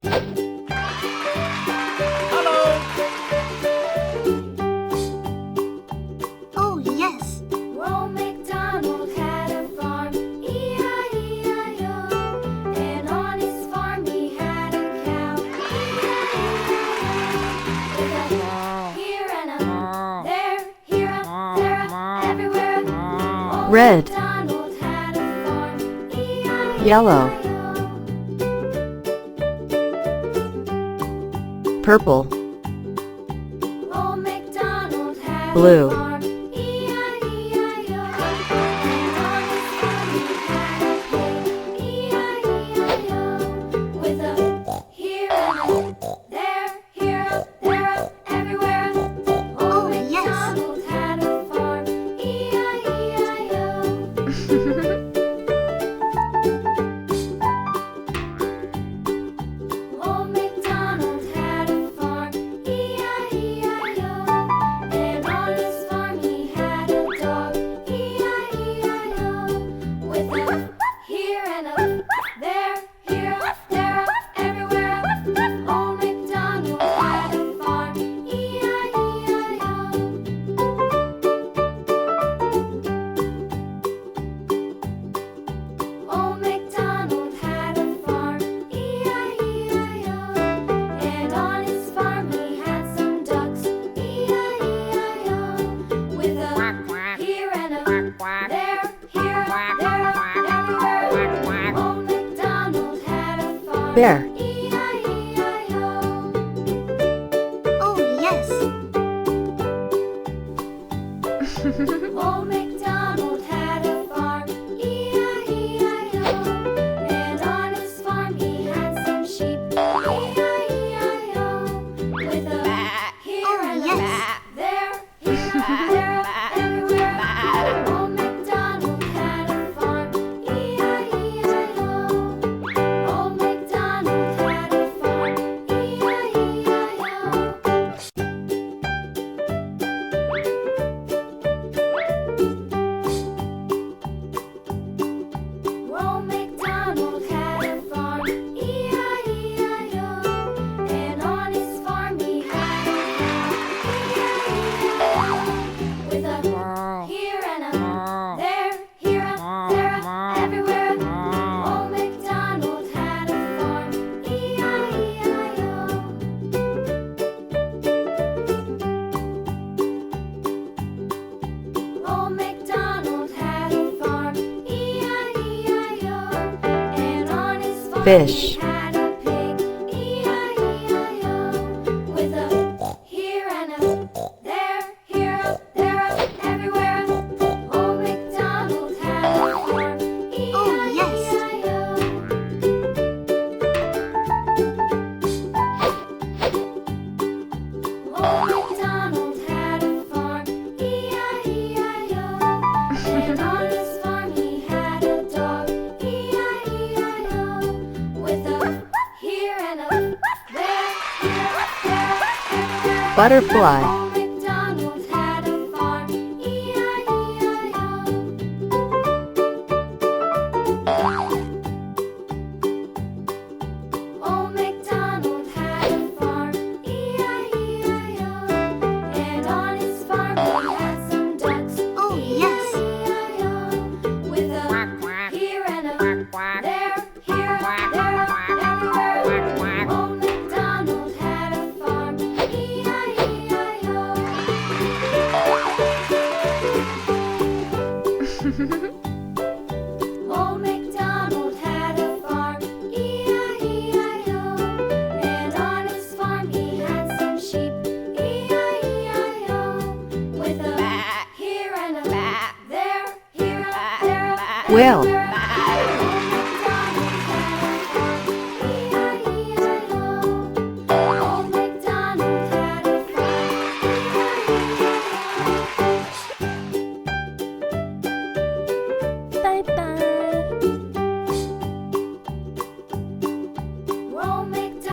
Oh, yes. Old MacDonald had a farm, E-I-E-I-O. And on his farm he had a cow, E-I-E-I-O. With a here and a there, here a, there a, everywhere. Old Red. MacDonald had a farm, E-I-E-I-O. Yellow. Purple. Old MacDonald had Blue. a farm, E-I-E-I-O. And on his farm he had a pig, E-I-E-I-O. With a here and a there, here a, there a, everywhere. Old yes. MacDonald had a farm, E-I-E-I-O. Old MacDonald had a farm, E-I-E-I-O. And on his farm he had a dog, E-I-E-I-O. With a here and a there, here a, there a, everywhere. Old MacDonald had a farm, E-I-E-I-O. Old MacDonald had a farm, E-I-E-I-O. And on his farm he had some ducks, E-I-E-I-O. With a here and a there, here, there, everywhere. Old MacDonald had a farm, Bear. E-I-E-I-O. Oh, yes. Old MacDonald had a farm, E-I-E-I-O. And on his farm he had some sheep, E-I-E-I-O. With a here and a there, here, there, everywhere. Old MacDonald had a farm, E-I-E-I-O. Old MacDonald had a farm, E-I-E-I-O. Old MacDonald had a farm, E-I-E-I-O. And on his farm he had a cow, E-I-E-I-O. With a here and a there, here a, there a, everywhere. Old MacDonald had a farm, E-I-E-I-O. Old MacDonald had a farm, E-I-E-I-O. And on his farm Fish. he had a pig, E-I-E-I-O. With a here and a there, here a, there a, everywhere. Old MacDonald had a farm, E-I-E-I-O. Old MacDonald had a farm, E-I-E-I-O. And on his farm he had a dog, E-I-E-I-O. With a here and a there, here, there, everywhere. Butterfly. Old MacDonald had a farm, E-I-E-I-O. Old MacDonald had a farm, E-I-E-I-O. And on his farm he had some ducks, Oh, yes. E-I-E-I-O. With a here and a there, here, there, everywhere. Old MacDonald had a farm, E-I-E-I-O. Old MacDonald had a farm, E-I-E-I-O. And on his farm he had some sheep, E-I-E-I-O. With a here and a there, here, there, Whale. everywhere.